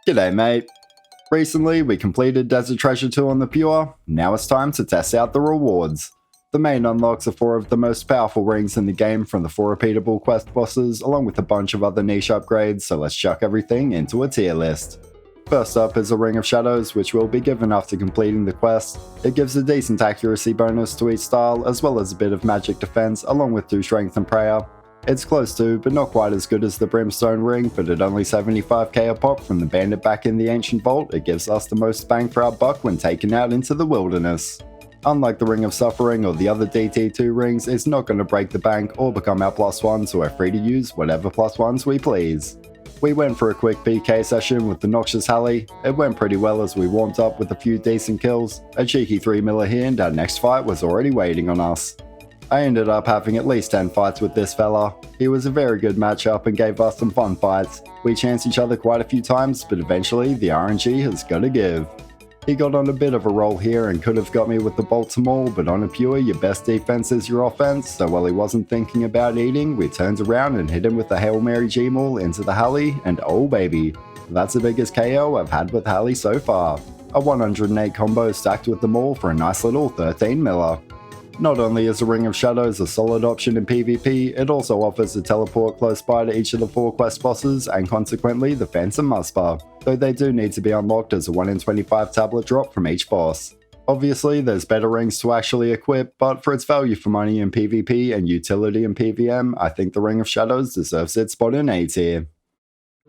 G'day mate. Recently we completed Desert Treasure 2 on the Pure, now it's time to test out the rewards. The main unlocks are 4 of the most powerful rings in the game from the 4 repeatable quest bosses along with a bunch of other niche upgrades, so let's chuck everything into a tier list. First up is a Ring of Shadows, which will be given after completing the quest. It gives a decent accuracy bonus to each style as well as a bit of magic defense along with 2 strength and prayer. It's close to, but not quite as good as the Brimstone Ring, but at only 75k a pop from the bandit back in the Ancient Vault, it gives us the most bang for our buck when taken out into the wilderness. Unlike the Ring of Suffering or the other DT2 rings, it's not going to break the bank or become our +1, so we're free to use whatever +1s we please. We went for a quick PK session with the Noxious Halley. It went pretty well as we warmed up with a few decent kills. A cheeky 3-miller here and our next fight was already waiting on us. I ended up having at least 10 fights with this fella. He was a very good matchup and gave us some fun fights. We chanced each other quite a few times, but eventually the RNG has gotta give. He got on a bit of a roll here and could have got me with the bolt to maul, but on a Pure your best defense is your offense, so while he wasn't thinking about eating, we turned around and hit him with the Hail Mary G-Maul into the Halley, and oh baby, that's the biggest KO I've had with Halley so far. A 108 combo stacked with the maul for a nice little 13-miller. Not only is the Ring of Shadows a solid option in PvP, it also offers a teleport close by to each of the 4 quest bosses and consequently the Phantom Muspar, though they do need to be unlocked as a 1 in 25 tablet drop from each boss. Obviously there's better rings to actually equip, but for its value for money in PvP and utility in PvM, I think the Ring of Shadows deserves its spot in A tier.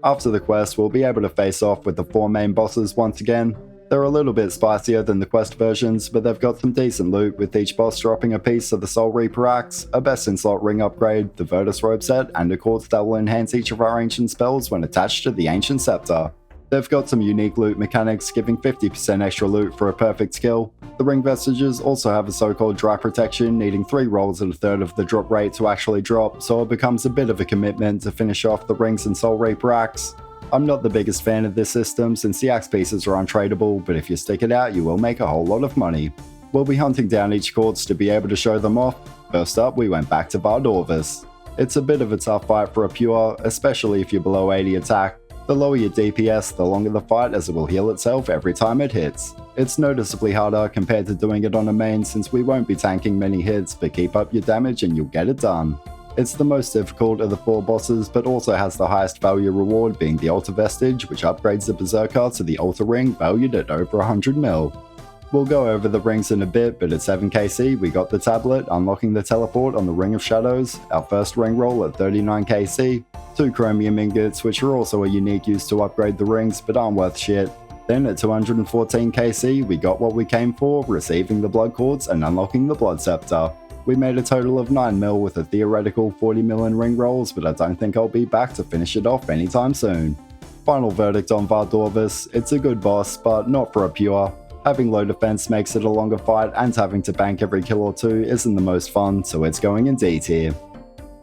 After the quest we'll be able to face off with the 4 main bosses once again. They're a little bit spicier than the quest versions, but they've got some decent loot with each boss dropping a piece of the Soul Reaper Axe, a best in slot ring upgrade, the Virtus robe set, and a Quartz that will enhance each of our ancient spells when attached to the ancient Sceptre. They've got some unique loot mechanics, giving 50% extra loot for a perfect skill. The ring vestiges also have a so-called dry protection, needing 3 rolls at a third of the drop rate to actually drop, so it becomes a bit of a commitment to finish off the rings and Soul Reaper Axe. I'm not the biggest fan of this system since the axe pieces are untradeable, but if you stick it out you will make a whole lot of money. We'll be hunting down each Quartz to be able to show them off. First up we went back to Vardorvis. It's a bit of a tough fight for a Pure, especially if you're below 80 attack. The lower your DPS, the longer the fight as it will heal itself every time it hits. It's noticeably harder compared to doing it on a main since we won't be tanking many hits, but keep up your damage and you'll get it done. It's the most difficult of the 4 bosses, but also has the highest value reward being the Ultor Vestige, which upgrades the Berserker to the Ultor Ring valued at over 100 mil. We'll go over the rings in a bit, but at 7kc we got the tablet, unlocking the teleport on the Ring of Shadows, our first ring roll at 39kc, 2 chromium ingots which are also a unique use to upgrade the rings but aren't worth shit. Then at 214kc we got what we came for, receiving the Blood Quartz and unlocking the Blood Sceptre. We made a total of 9 mil with a theoretical 40 mil in ring rolls, but I don't think I'll be back to finish it off anytime soon. Final verdict on Vardorvis, it's a good boss, but not for a Pure. Having low defense makes it a longer fight, and having to bank every kill or 2 isn't the most fun, so it's going in D tier.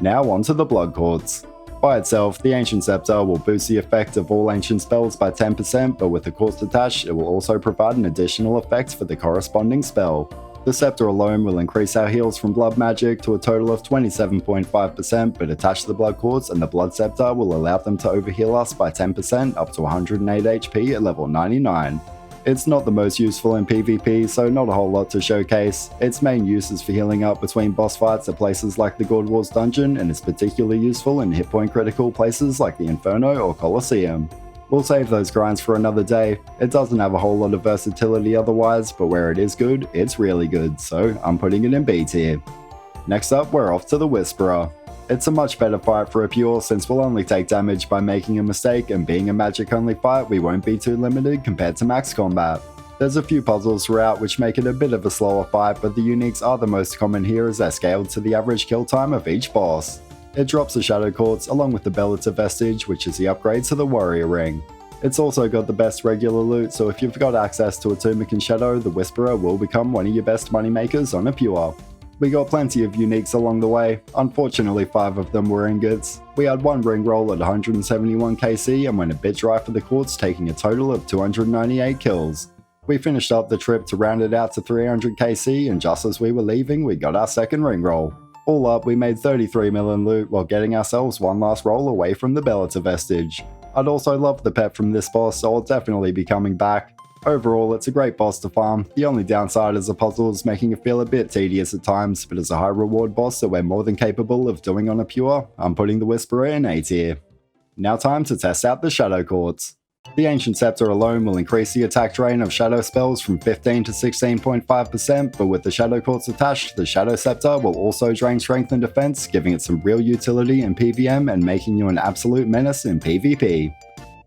Now onto the Blood Quartz. By itself, the Ancient Sceptre will boost the effect of all ancient spells by 10%, but with the Quartz attached, it will also provide an additional effect for the corresponding spell. The Sceptre alone will increase our heals from blood magic to a total of 27.5%, but attach the Blood Quartz and the Blood Sceptre will allow them to overheal us by 10% up to 108 HP at level 99. It's not the most useful in PvP, so not a whole lot to showcase. Its main use is for healing up between boss fights at places like the God Wars dungeon, and is particularly useful in hit point critical places like the Inferno or Colosseum. We'll save those grinds for another day. It doesn't have a whole lot of versatility otherwise, but where it is good, it's really good, so I'm putting it in B tier. Next up, we're off to the Whisperer. It's a much better fight for a Pure since we'll only take damage by making a mistake, and being a magic only fight we won't be too limited compared to max combat. There's a few puzzles throughout which make it a bit of a slower fight, but the uniques are the most common here as they're scaled to the average kill time of each boss. It drops the Shadow Quartz along with the Bellator Vestige, which is the upgrade to the Warrior Ring. It's also got the best regular loot, so if you've got access to a Tunic and Shadow, the Whisperer will become one of your best moneymakers on a Pure. We got plenty of uniques along the way, unfortunately 5 of them were ingots. We had 1 ring roll at 171kc and went a bit dry for the Quartz, taking a total of 298 kills. We finished up the trip to round it out to 300kc, and just as we were leaving we got our second ring roll. All up, we made 33 mil in loot while getting ourselves one last roll away from the Bellator Vestige. I'd also love the pet from this boss, so I'll definitely be coming back. Overall, it's a great boss to farm. The only downside is the puzzles, making it feel a bit tedious at times, but as a high reward boss that we're more than capable of doing on a pure, I'm putting the Whisperer in A tier. Now time to test out the Shadow Quartz. The Ancient Sceptre alone will increase the attack drain of Shadow spells from 15 to 16.5%, but with the Shadow Quartz attached, the Shadow Sceptre will also drain strength and defense, giving it some real utility in PvM and making you an absolute menace in PvP.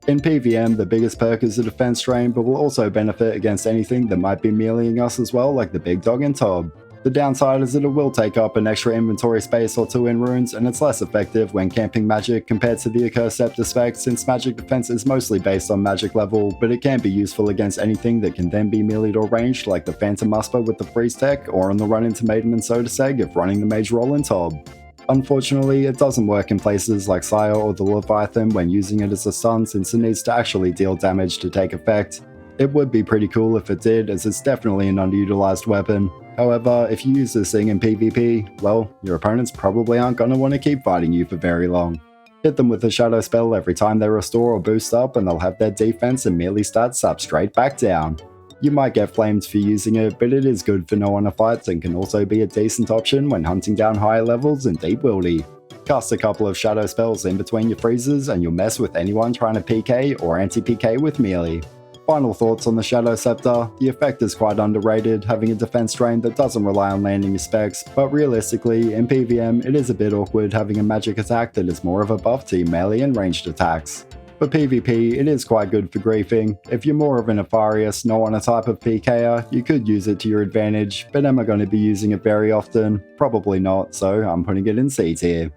In PvM, the biggest perk is the defense drain, but will also benefit against anything that might be meleeing us as well, like the big dog and Tob. The downside is that it will take up an extra inventory space or two in runes, and it's less effective when camping magic compared to the Accursed Sceptre spec, since magic defense is mostly based on magic level, but it can be useful against anything that can then be meleeed or ranged, like the Phantom Musper with the freeze tech, or on the run into Maiden and Soda Seg if running the mage roll in Tob. Unfortunately, it doesn't work in places like Sire or the Leviathan when using it as a stun, since it needs to actually deal damage to take effect. It would be pretty cool if it did, as it's definitely an underutilized weapon. However, if you use this thing in PvP, well, your opponents probably aren't going to want to keep fighting you for very long. Hit them with a shadow spell every time they restore or boost up, and they'll have their defense and melee stats up straight back down. You might get flamed for using it, but it is good for no one fights and can also be a decent option when hunting down higher levels and deep wildy. Cast a couple of shadow spells in between your freezes and you'll mess with anyone trying to PK or anti-PK with melee. Final thoughts on the Shadow Sceptre. The effect is quite underrated, having a defense drain that doesn't rely on landing your specs, but realistically, in PvM it is a bit awkward having a magic attack that is more of a buff to melee and ranged attacks. For PvP, it is quite good for griefing. If you're more of an Nefarious, no-honor type of PKer, you could use it to your advantage, but am I going to be using it very often? Probably not, so I'm putting it in C tier.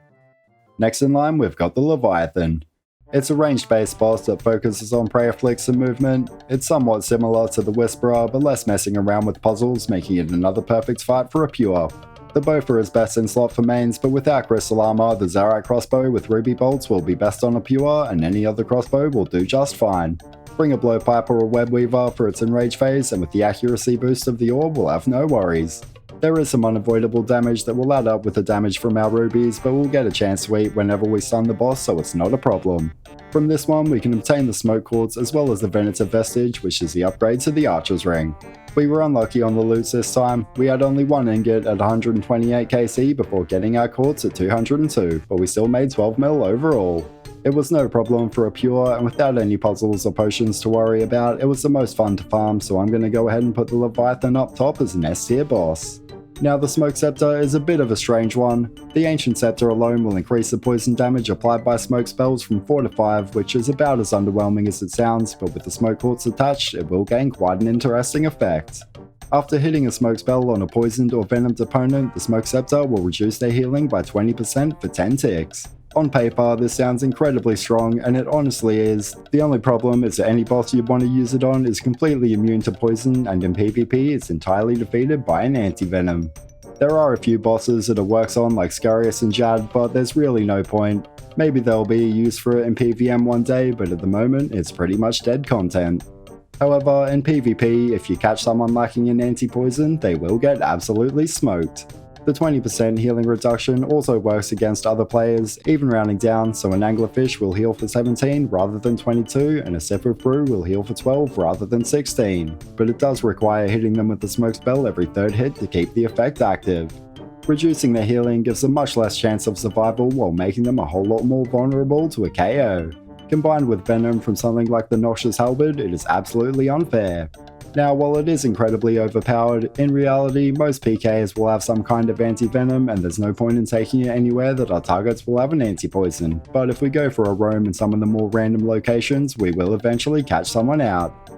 Next in line, we've got the Leviathan. It's a ranged-based boss that focuses on prayer flicks and movement. It's somewhat similar to the Whisperer, but less messing around with puzzles, making it another perfect fight for a pure. The Boffer is best in slot for mains, but without crystal armor, the Zarak crossbow with ruby bolts will be best on a pure, and any other crossbow will do just fine. Bring a blowpipe or a web weaver for its enrage phase, and with the accuracy boost of the orb, we'll have no worries. There is some unavoidable damage that will add up with the damage from our rubies, but we'll get a chance to eat whenever we stun the boss, so it's not a problem. From this one, we can obtain the Smoke Quartz as well as the Venator Vestige, which is the upgrade to the Archer's Ring. We were unlucky on the loots this time. We had only one ingot at 128 KC before getting our quartz at 202, but we still made 12 mil overall. It was no problem for a pure, and without any puzzles or potions to worry about, it was the most fun to farm, so I'm going to go ahead and put the Leviathan up top as an S tier boss. Now the Smoke Sceptre is a bit of a strange one. The Ancient Sceptre alone will increase the poison damage applied by smoke spells from 4 to 5, which is about as underwhelming as it sounds, but with the Smoke Quartz attached, it will gain quite an interesting effect. After hitting a smoke spell on a poisoned or venomed opponent, the Smoke Sceptre will reduce their healing by 20% for 10 ticks. On paper, this sounds incredibly strong, and it honestly is. The only problem is that any boss you want to use it on is completely immune to poison, and in PvP it's entirely defeated by an anti-venom. There are a few bosses that it works on like Scarius and Jad, but there's really no point. Maybe there'll be a use for it in PvM one day, but at the moment it's pretty much dead content. However, in PvP, if you catch someone lacking in anti-poison, they will get absolutely smoked. The 20% healing reduction also works against other players, even rounding down, so an anglerfish will heal for 17 rather than 22, and a Sephir brew will heal for 12 rather than 16, but it does require hitting them with the smoke spell every third hit to keep the effect active. Reducing their healing gives them much less chance of survival while making them a whole lot more vulnerable to a KO. Combined with venom from something like the Noxious Halberd, it is absolutely unfair. Now, while it is incredibly overpowered, in reality, most PKs will have some kind of anti-venom, and there's no point in taking it anywhere that our targets will have an anti-poison. But if we go for a roam in some of the more random locations, we will eventually catch someone out.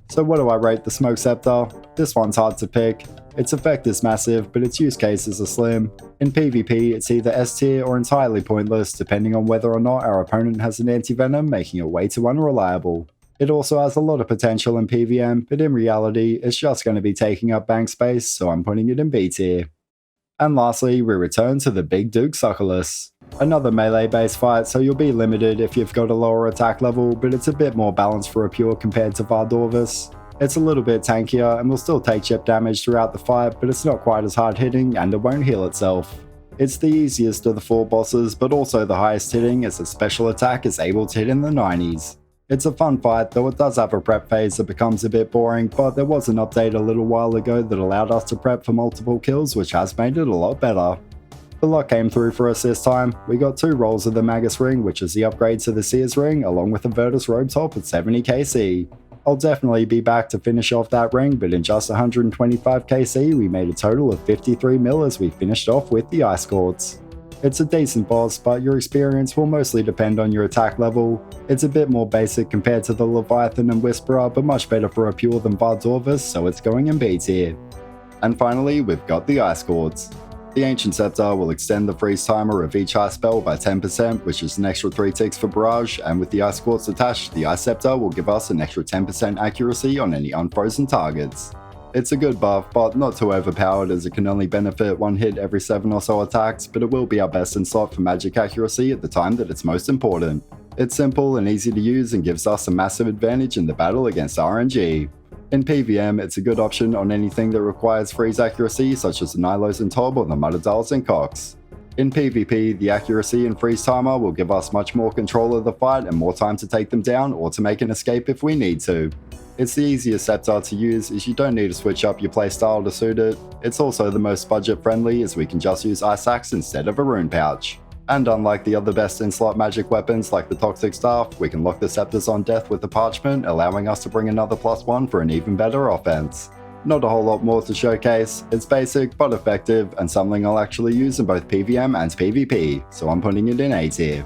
So what do I rate the Smoke Sceptre? This one's hard to pick. Its effect is massive, but its use cases are slim. In PvP, it's either S tier or entirely pointless, depending on whether or not our opponent has an anti-venom, making it way too unreliable. It also has a lot of potential in PvM, but in reality, it's just going to be taking up bank space, so I'm putting it in B tier. And lastly, we return to the Big Duke Sucellus. Another melee-based fight, so you'll be limited if you've got a lower attack level, but it's a bit more balanced for a pure compared to Vardorvis. It's a little bit tankier and will still take chip damage throughout the fight, but it's not quite as hard hitting and it won't heal itself. It's the easiest of the 4 bosses, but also the highest hitting as its special attack is able to hit in the 90s. It's a fun fight, though it does have a prep phase that becomes a bit boring, but there was an update a little while ago that allowed us to prep for multiple kills, which has made it a lot better. The luck came through for us this time. We got 2 rolls of the Magus Ring, which is the upgrade to the Seer's Ring, along with a Virtus Robe Top at 70 KC. I'll definitely be back to finish off that ring, but in just 125 KC we made a total of 53 mil as we finished off with the Ice Quartz. It's a decent boss, but your experience will mostly depend on your attack level. It's a bit more basic compared to the Leviathan and Whisperer, but much better for a pure than Vardorvis, so it's going in B tier. And finally, we've got the Ice Quartz. The Ancient Sceptre will extend the freeze timer of each ice spell by 10%, which is an extra 3 ticks for barrage, and with the Ice Quartz attached, the Ice Sceptre will give us an extra 10% accuracy on any unfrozen targets. It's a good buff, but not too overpowered as it can only benefit 1 hit every 7 or so attacks, but it will be our best in slot for magic accuracy at the time that it's most important. It's simple and easy to use and gives us a massive advantage in the battle against RNG. In PvM, it's a good option on anything that requires freeze accuracy, such as the Nilos and Tob or the Mutterdals and Cox. In PvP, the accuracy and freeze timer will give us much more control of the fight and more time to take them down or to make an escape if we need to. It's the easiest scepter to use as you don't need to switch up your playstyle to suit it. It's also the most budget friendly as we can just use Ice Axe instead of a rune pouch. And unlike the other best in-slot magic weapons like the Toxic Staff, we can lock the scepters on death with the Parchment, allowing us to bring another +1 for an even better offense. Not a whole lot more to showcase, it's basic but effective and something I'll actually use in both PvM and PvP, so I'm putting it in A tier.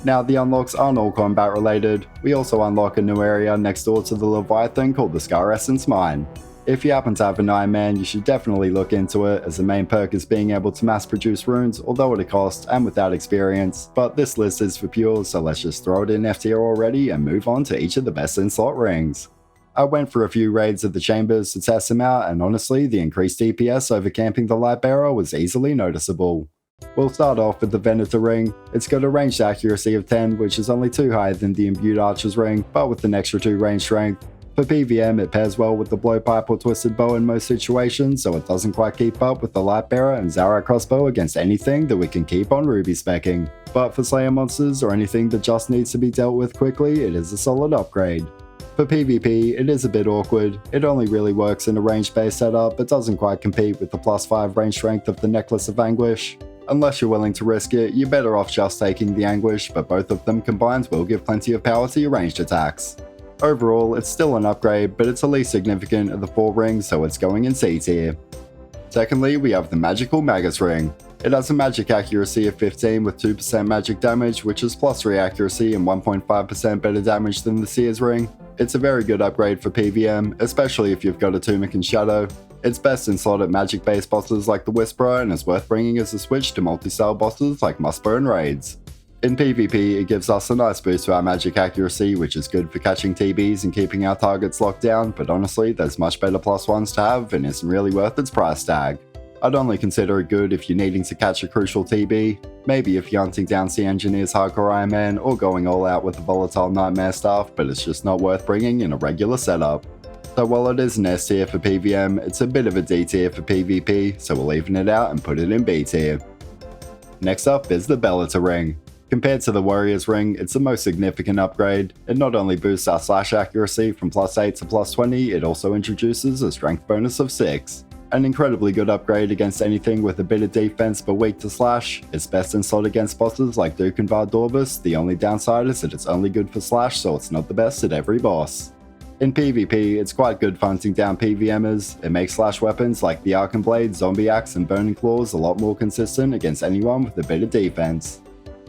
Now the unlocks aren't all combat related, we also unlock a new area next door to the Leviathan called the Scar Essence Mine. If you happen to have an Iron Man, you should definitely look into it as the main perk is being able to mass produce runes, although at a cost and without experience, but this list is for pure, so let's just throw it in F tier already and move on to each of the best in slot rings. I went for a few raids of the chambers to test them out, and honestly the increased DPS over camping the Lightbearer was easily noticeable. We'll start off with the Venator Ring. It's got a ranged accuracy of 10, which is only 2 higher than the Imbued Archer's Ring, but with an extra 2 range strength. For PvM, it pairs well with the Blowpipe or Twisted Bow in most situations, so it doesn't quite keep up with the Lightbearer and Zarak Crossbow against anything that we can keep on Ruby specking. But for Slayer monsters or anything that just needs to be dealt with quickly, it is a solid upgrade. For PvP, it is a bit awkward. It only really works in a range-based setup, but doesn't quite compete with the +5 range strength of the Necklace of Anguish. Unless you're willing to risk it, you're better off just taking the Anguish, but both of them combined will give plenty of power to your ranged attacks. Overall, it's still an upgrade, but it's the least significant of the 4 rings, so it's going in C tier. Secondly, we have the magical Magus Ring. It has a magic accuracy of 15 with 2% magic damage, which is +3 accuracy and 1.5% better damage than the Seer's Ring. It's a very good upgrade for PvM, especially if you've got a Tunic and Shadow. It's best in slot at magic-based bosses like the Whisperer and is worth bringing as a switch to multi-style bosses like Muspur and Raids. In PvP, it gives us a nice boost to our magic accuracy, which is good for catching TBs and keeping our targets locked down, but honestly, there's much better +1s to have and isn't really worth its price tag. I'd only consider it good if you're needing to catch a crucial TB, maybe if you're hunting down Sea Engineer's Hardcore Iron Man or going all out with the Volatile Nightmare Staff, but it's just not worth bringing in a regular setup. So while it is an S tier for PvM, it's a bit of a D tier for PvP, so we'll even it out and put it in B tier. Next up is the Bellator Ring. Compared to the Warrior's Ring, it's the most significant upgrade. It not only boosts our slash accuracy from +8 to +20, it also introduces a strength bonus of 6. An incredibly good upgrade against anything with a bit of defense but weak to slash. It's best in slot against bosses like Duke and Vardorvis. The only downside is that it's only good for slash, so it's not the best at every boss. In PvP, it's quite good for hunting down PvMers. It makes slash weapons like the Archon Blade, Zombie Axe and Burning Claws a lot more consistent against anyone with a bit of defense.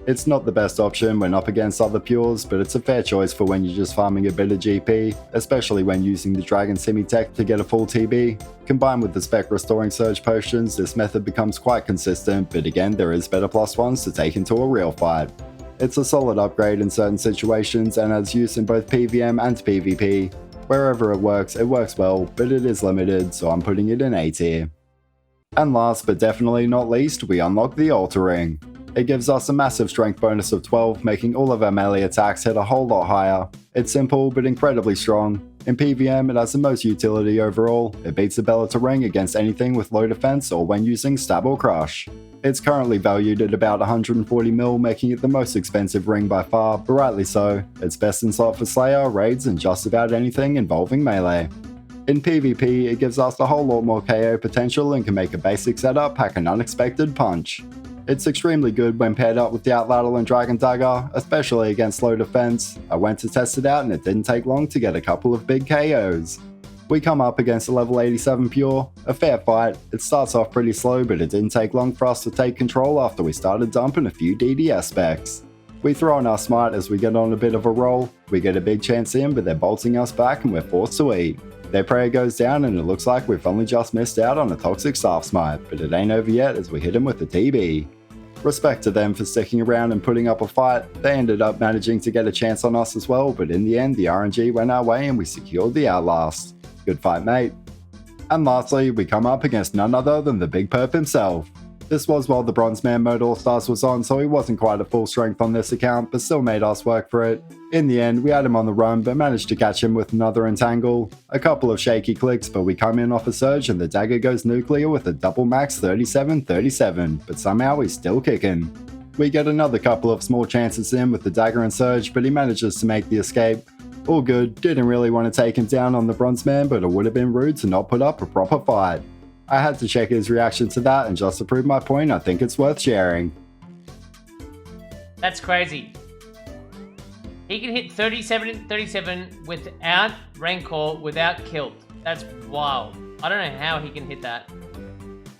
It's not the best option when up against other pures, but it's a fair choice for when you're just farming a bit of GP, especially when using the Dragon Simi tech to get a full TB. Combined with the Spec Restoring Surge potions, this method becomes quite consistent, but again there is better +1s to take into a real fight. It's a solid upgrade in certain situations and has use in both PvM and PvP. Wherever it works well, but it is limited, so I'm putting it in A tier. And last but definitely not least, we unlock the Ultor Ring. It gives us a massive strength bonus of 12, making all of our melee attacks hit a whole lot higher. It's simple but incredibly strong. In PvM, it has the most utility overall. It beats the Bellator Ring against anything with low defense or when using Stab or Crush. It's currently valued at about 140 mil, making it the most expensive ring by far, but rightly so. It's best in slot for Slayer, raids, and just about anything involving melee. In PvP, it gives us a whole lot more KO potential and can make a basic setup pack an unexpected punch. It's extremely good when paired up with the Outlattle and Dragon Dagger, especially against low defense. I went to test it out and it didn't take long to get a couple of big KOs. We come up against a level 87 Pure, a fair fight. It starts off pretty slow, but it didn't take long for us to take control after we started dumping a few DDS specs. We throw in our smite as we get on a bit of a roll. We get a big chance in, but they're bolting us back and we're forced to eat. Their prayer goes down and it looks like we've only just missed out on a toxic staff smite, but it ain't over yet as we hit him with the TB. Respect to them for sticking around and putting up a fight. They ended up managing to get a chance on us as well, but in the end the RNG went our way and we secured the outlast. Good fight, mate. And lastly, we come up against none other than the Big Perp himself. This was while the Bronze Man mode All-Stars was on, so he wasn't quite at full strength on this account, but still made us work for it. In the end, we had him on the run, but managed to catch him with another entangle. A couple of shaky clicks, but we come in off a surge and the dagger goes nuclear with a double max 37-37, but somehow he's still kicking. We get another couple of small chances in with the dagger and surge, but he manages to make the escape. All good, didn't really want to take him down on the Bronze Man, but it would have been rude to not put up a proper fight. I had to check his reaction to that, and just to prove my point, I think it's worth sharing. That's crazy. He can hit 37-37 without Rancor, without Kilt. That's wild. I don't know how he can hit that.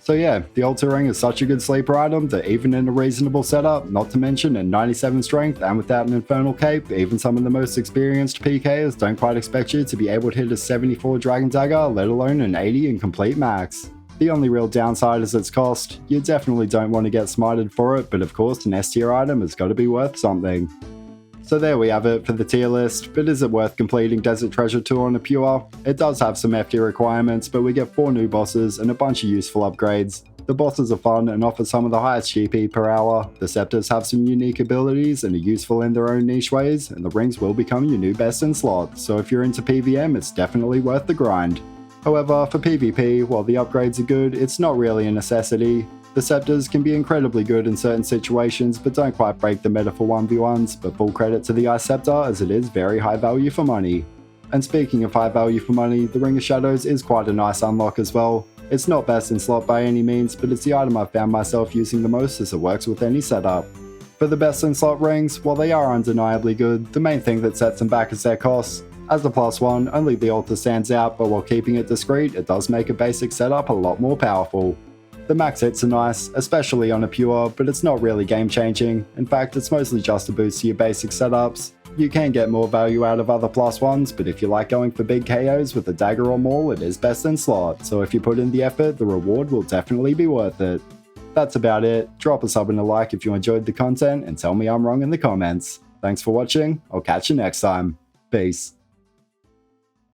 So yeah, the Ultor Ring is such a good sleeper item that even in a reasonable setup, not to mention at 97 strength and without an Infernal Cape, even some of the most experienced PKers don't quite expect you to be able to hit a 74 Dragon Dagger, let alone an 80 in complete max. The only real downside is its cost. You definitely don't want to get smited for it, but of course an S tier item has got to be worth something. So there we have it for the tier list, but is it worth completing Desert Treasure 2 on a Pure? It does have some FD requirements, but we get 4 new bosses and a bunch of useful upgrades. The bosses are fun and offer some of the highest GP per hour, the Sceptres have some unique abilities and are useful in their own niche ways, and the rings will become your new best in slot, so if you're into PvM it's definitely worth the grind. However, for PvP, while the upgrades are good, it's not really a necessity. The Sceptres can be incredibly good in certain situations, but don't quite break the meta for 1v1s, but full credit to the Ice Sceptre as it is very high value for money. And speaking of high value for money, the Ring of Shadows is quite a nice unlock as well. It's not best in slot by any means, but it's the item I've found myself using the most as it works with any setup. For the best in slot rings, while they are undeniably good, the main thing that sets them back is their costs. As a +1, only the Ultor stands out, but while keeping it discreet, it does make a basic setup a lot more powerful. The max hits are nice, especially on a Pure, but it's not really game changing. In fact, it's mostly just a boost to your basic setups. You can get more value out of other +1s, but if you like going for big KOs with a dagger or maul, it is best in slot, so if you put in the effort, the reward will definitely be worth it. That's about it. Drop a sub and a like if you enjoyed the content, and tell me I'm wrong in the comments. Thanks for watching, I'll catch you next time. Peace.